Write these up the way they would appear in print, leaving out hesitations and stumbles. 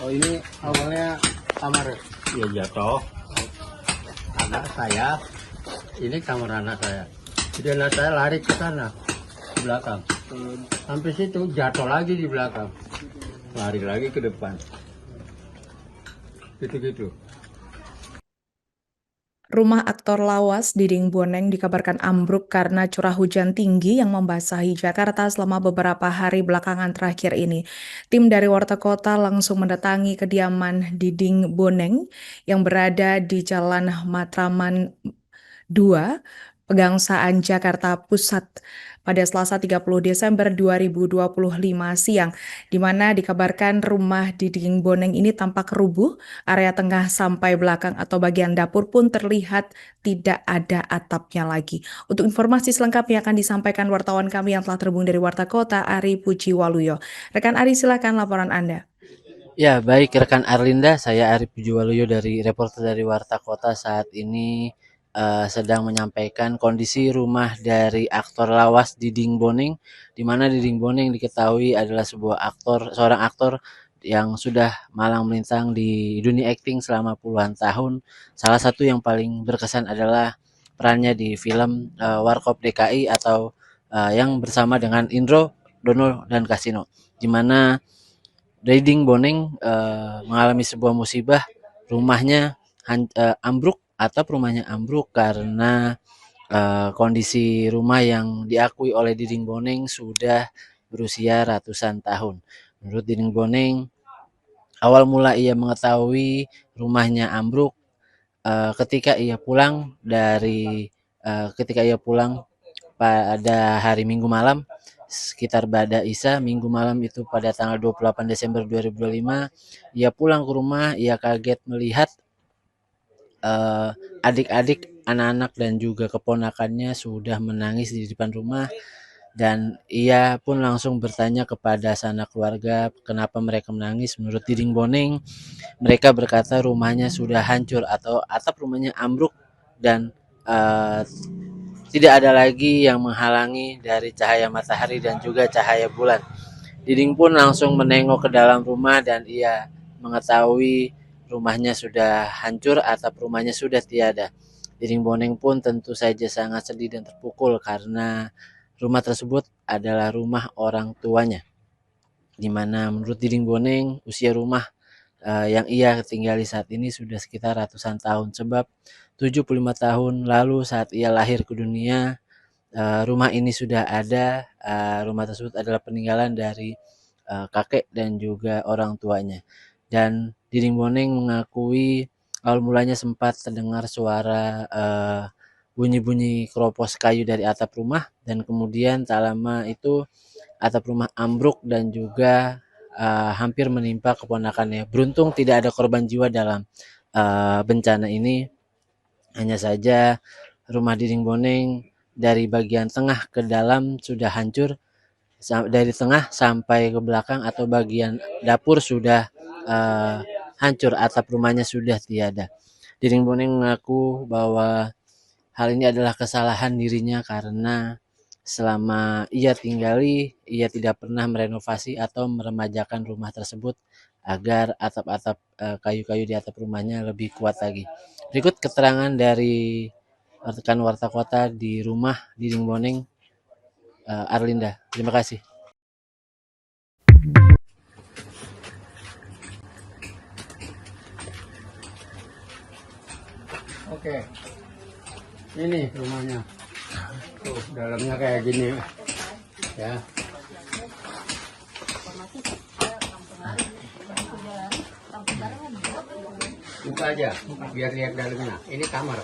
Oh ini awalnya kamar Ya jatuh. anak saya, ini kamar anak saya. Jadi anak saya lari ke sana, ke belakang. Sampai situ jatuh lagi di belakang, lari lagi ke depan. Gitu-gitu. Rumah aktor lawas Diding Boneng dikabarkan ambruk karena curah hujan tinggi yang membasahi Jakarta selama beberapa hari belakangan terakhir ini. Tim dari Warta Kota langsung mendatangi kediaman Diding Boneng yang berada di Jalan Matraman 2, Pegangsaan Jakarta Pusat pada Selasa 30 Desember 2025 siang, di mana dikabarkan rumah Diding Boneng ini tampak rubuh, area tengah sampai belakang atau bagian dapur pun terlihat tidak ada atapnya lagi. Untuk informasi selengkapnya akan disampaikan wartawan kami yang telah terhubung dari Warta Kota, Ari Pujiwaluyo. Rekan Ari, silakan laporan Anda. Ya, baik rekan Arlinda, saya Ari Pujiwaluyo dari reporter dari Warta Kota saat ini sedang menyampaikan kondisi rumah dari aktor lawas Diding Boneng, di mana Diding Boneng diketahui adalah seorang aktor yang sudah malang melintang di dunia akting selama puluhan tahun. Salah satu yang paling berkesan adalah perannya di film Warkop DKI atau yang bersama dengan Indro, Dono, dan Kasino, di mana Diding Boneng mengalami sebuah musibah, rumahnya ambruk karena kondisi rumah yang diakui oleh Diding Boneng sudah berusia ratusan tahun. Menurut Diding Boneng, awal mula ia mengetahui rumahnya ambruk ketika ia pulang pada hari Minggu malam sekitar Bada Isa, Minggu malam itu pada tanggal 28 Desember 2025, ia pulang ke rumah, ia kaget melihat adik-adik, anak-anak dan juga keponakannya sudah menangis di depan rumah, dan ia pun langsung bertanya kepada sanak keluarga kenapa mereka menangis. Menurut Diding Boneng, mereka berkata rumahnya sudah hancur atau atap rumahnya ambruk dan tidak ada lagi yang menghalangi dari cahaya matahari dan juga cahaya bulan. Diding pun langsung menengok ke dalam rumah dan ia mengetahui rumahnya sudah hancur, atap rumahnya sudah tiada. Diding Boneng pun tentu saja sangat sedih dan terpukul karena rumah tersebut adalah rumah orang tuanya, di mana menurut Diding Boneng usia rumah yang ia tinggali saat ini sudah sekitar ratusan tahun, sebab 75 tahun lalu saat ia lahir ke dunia, rumah ini sudah ada. Rumah tersebut adalah peninggalan dari kakek dan juga orang tuanya. Dan Diding Boneng mengakui awal mulanya sempat terdengar suara bunyi-bunyi keropos kayu dari atap rumah, dan kemudian tak lama itu atap rumah ambruk dan juga hampir menimpa keponakannya. Beruntung tidak ada korban jiwa dalam bencana ini. Hanya saja rumah Diding Boneng dari bagian tengah ke dalam sudah hancur, dari tengah sampai ke belakang atau bagian dapur sudah hancur, atap rumahnya sudah tiada. Diding Boneng mengaku bahwa hal ini adalah kesalahan dirinya karena selama ia tinggali, ia tidak pernah merenovasi atau meremajakan rumah tersebut agar atap-atap kayu-kayu di atap rumahnya lebih kuat lagi. Berikut keterangan dari rekan Warta Kota di rumah Diding Boneng, Arlinda. Terima kasih. Oke, ini rumahnya. Tuh, dalamnya kayak gini ya. Buka aja biar lihat dalamnya. Ini kamar.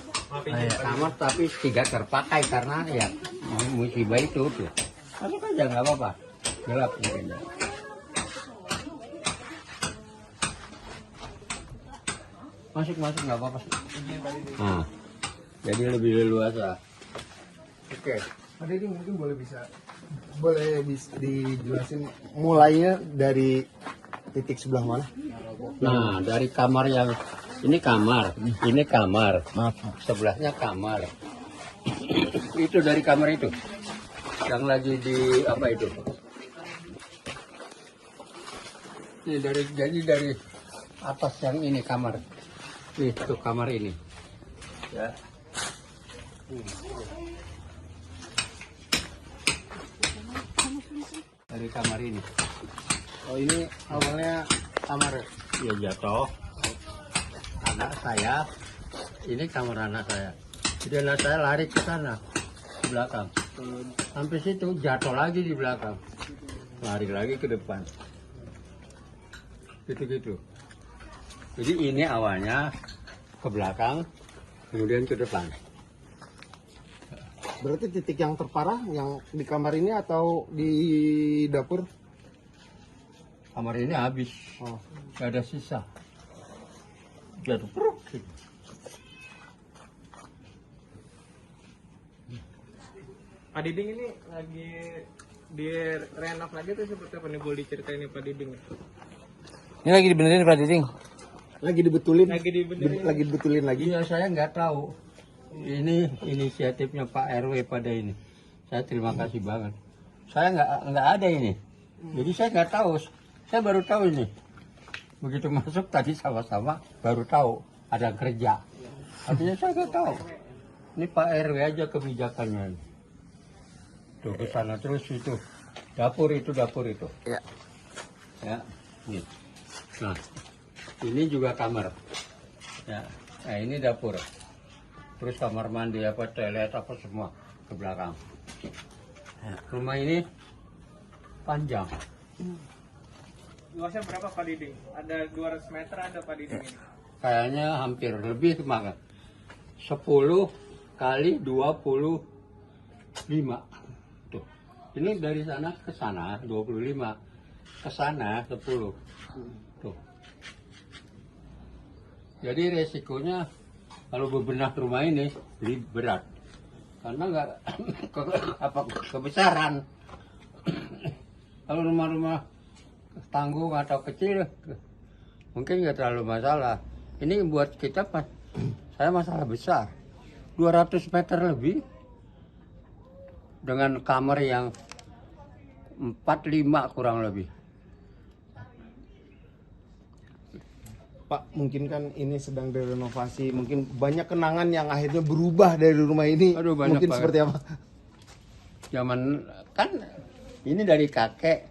Kamar tapi tidak terpakai karena ya musibah itu tuh. Masuk aja nggak apa-apa. Gelap mungkin. Masuk nggak apa-apa. Nah, jadi lebih leluasa. Oke. Ada ini mungkin boleh dijelasin mulainya dari titik sebelah mana? Nah, dari kamar yang ini kamar, sebelahnya kamar. Itu dari kamar itu, yang lagi di apa itu? Ini dari atas yang ini kamar. Itu kamar ini. Ya. Dari kamar ini. Oh, ini awalnya kamar. Ya jatuh. Anak saya. Ini kamar anak saya. Jadi anak saya lari ke sana. Ke belakang. Sampai situ jatuh lagi di belakang. Lari lagi ke depan. Gitu-gitu. Jadi ini awalnya ke belakang, kemudian ke depan. Berarti titik yang terparah yang di kamar ini atau di dapur? Kamar ini habis, Oh. gak ada sisa. Jatuh peruk. Gitu. Pak Diding ini lagi direnov lagi tuh seperti apa nih, boleh diceritain nih Pak Diding? Ini lagi dibenerin Pak Diding. Lagi dibetulin? Lagi dibenerin. Lagi dibetulin lagi? Iya, saya nggak tahu. Ini inisiatifnya Pak RW pada ini. Saya terima kasih banget. Saya nggak ada ini. Jadi saya nggak tahu. Saya baru tahu ini. Begitu masuk tadi sama-sama baru tahu ada kerja. Artinya saya nggak tahu. Ini Pak RW aja kebijakannya. Tuh ke sana terus itu. Dapur itu. Ya. Ya. Nih. Nah, ini juga kamar. Ya. Nah, ini dapur. Terus kamar mandi apa toilet apa semua ke belakang. Ya. Rumah ini panjang. Luasnya berapa Pak Diding? Ada 200 meter ada Pak Diding ini? Kayaknya hampir lebih banget. 10 kali 25. Tuh. Ini dari sana ke sana 25. Ke sana 10. Tuh. Jadi resikonya kalau bebenah rumah ini lebih berat. Karena nggak kebesaran. Kalau rumah-rumah tanggung atau kecil mungkin nggak terlalu masalah. Ini buat kita pas saya masalah besar. 200 meter lebih dengan kamar yang 4-5 kurang lebih. Pak, mungkin kan ini sedang direnovasi, mungkin banyak kenangan yang akhirnya berubah dari rumah ini. Aduh, banyak mungkin banget. seperti apa? Zaman kan ini dari kakek,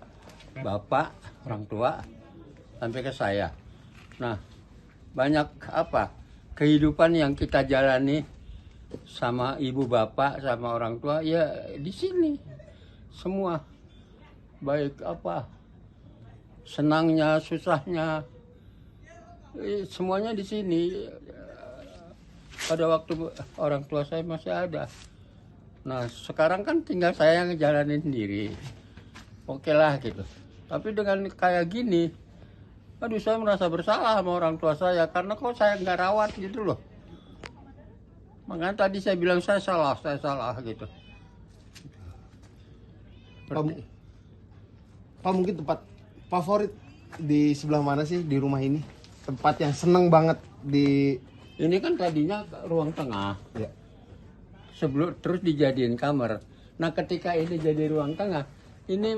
bapak, orang tua sampai ke saya. Nah, banyak apa kehidupan yang kita jalani sama ibu bapak sama orang tua ya di sini semua, baik apa senangnya susahnya semuanya di sini. Pada waktu orang tua saya masih ada. Nah, sekarang kan tinggal saya yang ngejalanin sendiri. Oke lah gitu. Tapi dengan kayak gini, aduh saya merasa bersalah sama orang tua saya. Karena kok saya nggak rawat gitu loh. Makanya tadi saya bilang saya salah gitu. Pak, mungkin tempat favorit di sebelah mana sih di rumah ini? Tempat yang seneng banget di... Ini kan tadinya ruang tengah. Ya. Sebelum terus dijadiin kamar. Nah, ketika ini jadi ruang tengah, ini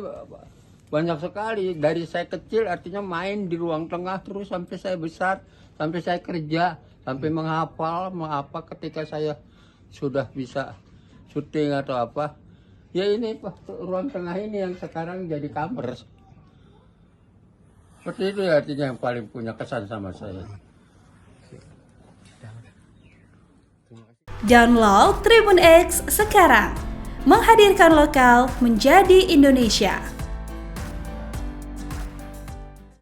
banyak sekali. Dari saya kecil artinya main di ruang tengah terus sampai saya besar, sampai saya kerja, sampai menghafal apa ketika saya sudah bisa syuting atau apa. Ya ini ruang tengah ini yang sekarang jadi kamar. Seperti itu ya, artinya yang paling punya kesan sama saya. Download Tribun X sekarang, menghadirkan lokal menjadi Indonesia.